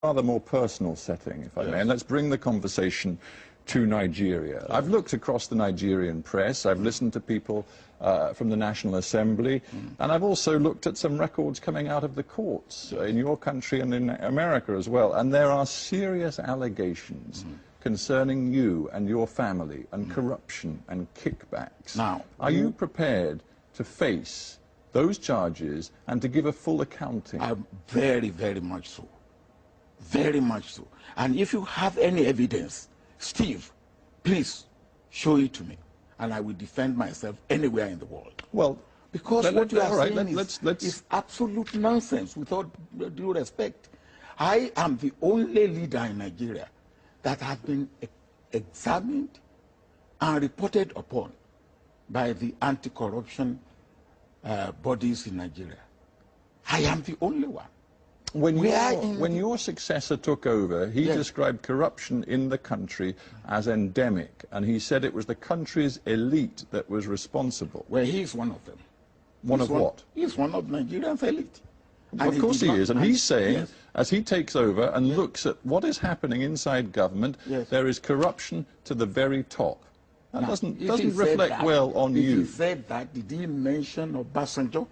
rather more personal setting, if I may, and let's bring the conversation to Nigeria. I've looked across the Nigerian press, I've listened to people from the National Assembly, and I've also looked at some records coming out of the courts in your country and in America as well, and there are serious allegations concerning you and your family and corruption and kickbacks. Now, are you prepared to face those charges and to give a full accounting? Very, very much so. Very much so. And if you have any evidence, Steve, please show it to me, and I will defend myself anywhere in the world. Well, because what you are saying is absolute nonsense, without due respect. I am the only leader in Nigeria that has been examined and reported upon by the anti-corruption bodies in Nigeria. I am the only one. When your successor took over, he described corruption in the country as endemic, and he said it was the country's elite that was responsible. Well, he's one of them. One of what? He's one of Nigeria's elite. Well, of course he is, and he's saying, as he takes over and looks at what is happening inside government, there is corruption to the very top. That doesn't reflect well on you. He said that, did he mention Obasanjo?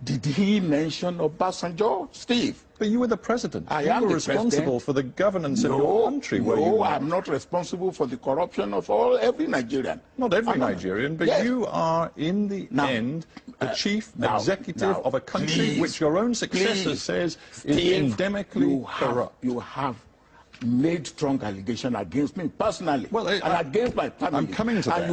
Did he mention Obasanjo, Steve? But you were the president. I am the responsible for the governance of your country. No, I'm not responsible for the corruption of every Nigerian. Not every Nigerian, but you are, in the end, the chief executive of a country which your own successor says is endemically corrupt. You have made strong allegation against me personally, and against my family. I'm coming to that.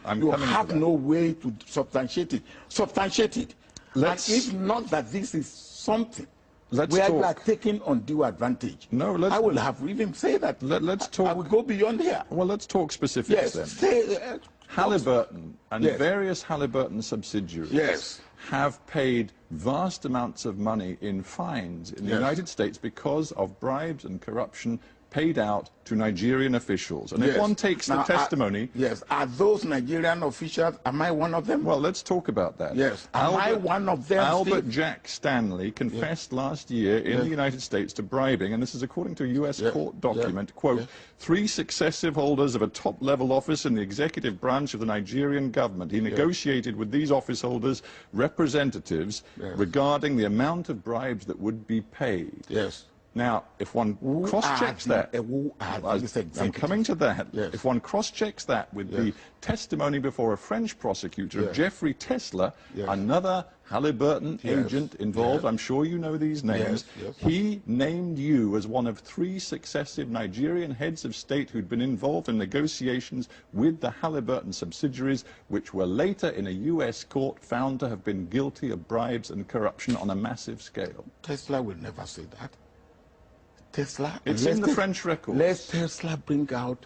And you have no way to substantiate it. And if not that this is something where you are taking undue advantage, I will have even say that. Let's talk. I will go beyond here. Well, let's talk specifics then. Halliburton and various Halliburton subsidiaries have paid vast amounts of money in fines in the United States because of bribes and corruption paid out to Nigerian officials. And if one takes the testimony... Are those Nigerian officials, am I one of them? Well, let's talk about that. Am I one of them, Albert Jack Stanley confessed last year in the United States to bribing, and this is according to a U.S. court document, quote, 3 successive holders of a top-level office in the executive branch of the Nigerian government. He negotiated with these office holders representatives regarding the amount of bribes that would be paid. Now, if one cross-checks that, I'm coming to that, if one cross-checks that with the testimony before a French prosecutor of Jeffrey Tesla, another Halliburton agent involved, I'm sure you know these names, he named you as one of 3 successive Nigerian heads of state who'd been involved in negotiations with the Halliburton subsidiaries, which were later in a U.S. court found to have been guilty of bribes and corruption on a massive scale. Tesla will never say that. Tesla, it's in the French records. Let Tesla bring out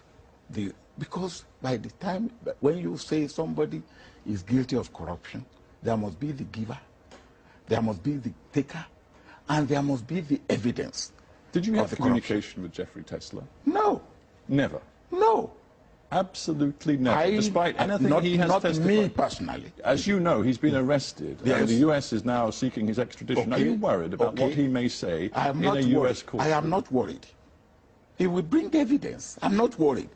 because by the time, when you say somebody is guilty of corruption, there must be the giver, there must be the taker, and there must be the evidence. Did you have communication with Jeffrey Tesla? No. Never? No. Absolutely never, despite anything he has testified. Not me personally. As you know, he's been arrested, and the U.S. is now seeking his extradition. Are you worried about what he may say in a U.S. court? I am not worried. He will bring evidence. I'm not worried.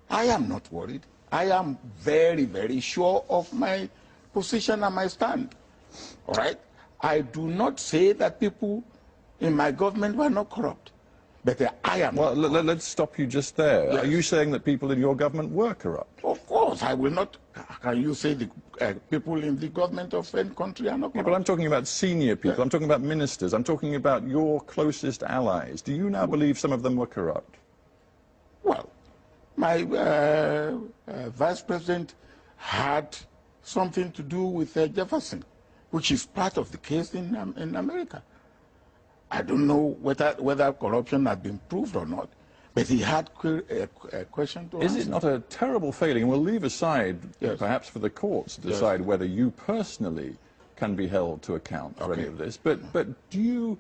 I am not worried. I am very, very sure of my position and my stand. All right? I do not say that people in my government were not corrupt. But I am. Well, let's stop you just there. Are you saying that people in your government were corrupt? Of course, I will not. Can you say the people in the government of any country are not corrupt? But I'm talking about senior people. I'm talking about ministers. I'm talking about your closest allies. Do you now believe some of them were corrupt? Well, my vice president had something to do with Jefferson, which is part of the case in America. I don't know whether corruption has been proved or not, but he had a question to answer. Is it not a terrible failing? And we'll leave aside, perhaps for the courts to decide whether you personally can be held to account for any of this, but do you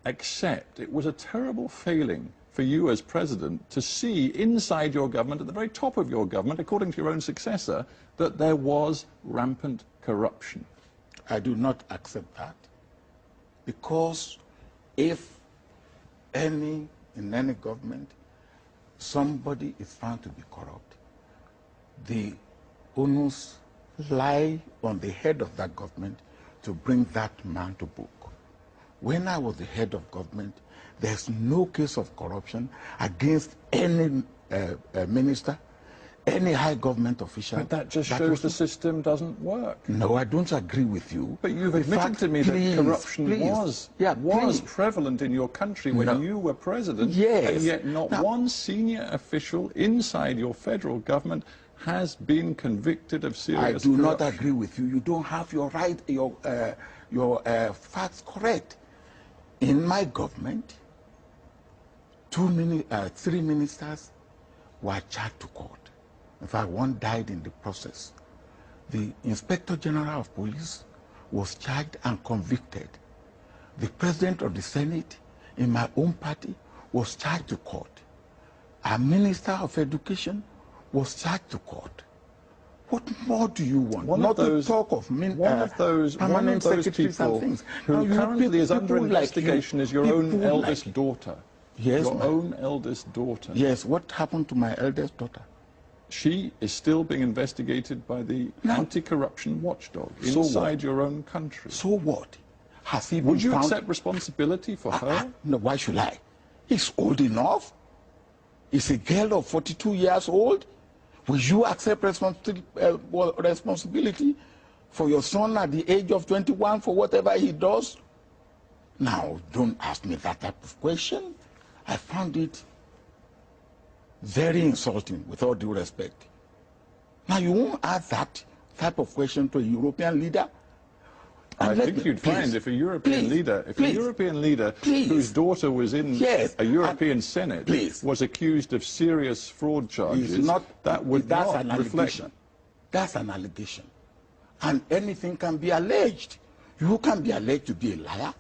accept it was a terrible failing for you as president to see inside your government, at the very top of your government, according to your own successor, that there was rampant corruption? I do not accept that, because if in any government, somebody is found to be corrupt, the onus lie on the head of that government to bring that man to book. When I was the head of government, there's no case of corruption against any minister, any high government official. But that just shows the system doesn't work. No, I don't agree with you. But you've admitted to me that corruption was prevalent in your country when you were president, and yet not one senior official inside your federal government has been convicted of serious corruption. I do not agree with you. You don't have your facts correct. In my government, 3 ministers were charged to court. In fact, one died in the process. The Inspector General of Police was charged and convicted. The President of the Senate in my own party was charged to court. A Minister of Education was charged to court. What more do you want? Not to talk of permanent secretaries and things. Who currently is under investigation is your own eldest daughter. Yes, your own eldest daughter. Yes, what happened to my eldest daughter? She is still being investigated by the anti-corruption watchdog inside your own country. So what? Has he been Would you accept responsibility for her? No, why should I? He's old enough. He's a girl of 42 years old. Will you accept responsibility for your son at the age of 21 for whatever he does? Now, don't ask me that type of question. I found it very insulting, with all due respect. Now, you won't ask that type of question to a European leader? I think you'd find if a European leader, whose daughter was in a European Senate was accused of serious fraud charges, that would not reflect. That's an allegation. And anything can be alleged. You can be alleged to be a liar.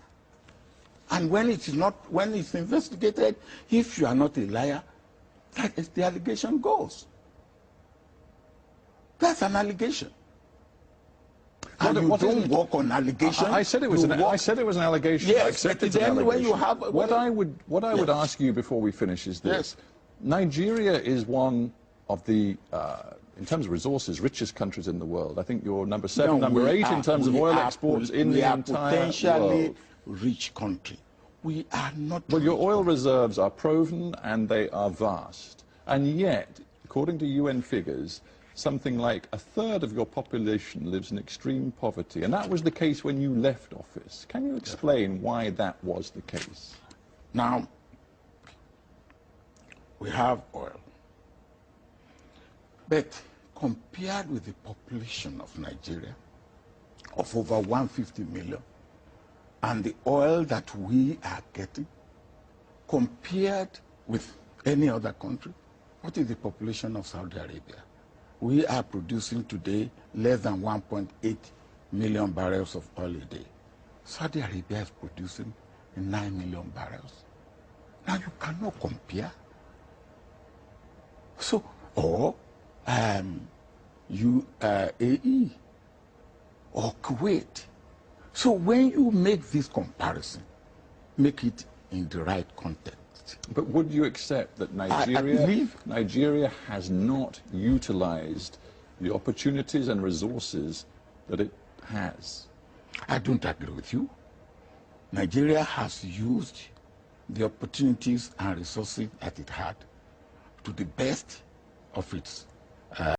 And when it's investigated, if you are not a liar, that is the allegation goes. That's an allegation. And you don't work on allegation. I said it was an allegation. Yes, I accepted but then when you have what I would ask you before we finish is this: Nigeria is one of the in terms of resources, richest countries in the world. I think you're number 7, number 8 in terms of oil exports in the entire world. Potentially rich country. We are not. Well, your oil reserves are proven and they are vast, and yet, according to UN figures, something like 1/3 of your population lives in extreme poverty, and that was the case when you left office. Can you explain why that was the case? Now, we have oil, but compared with the population of Nigeria, of over 150 million, and the oil that we are getting, compared with any other country, what is the population of Saudi Arabia? We are producing today less than 1.8 million barrels of oil a day. Saudi Arabia is producing 9 million barrels. Now you cannot compare. So, or UAE or Kuwait. So when you make this comparison, make it in the right context. But would you accept that Nigeria has not utilized the opportunities and resources that it has? I don't agree with you. Nigeria has used the opportunities and resources that it had to the best of its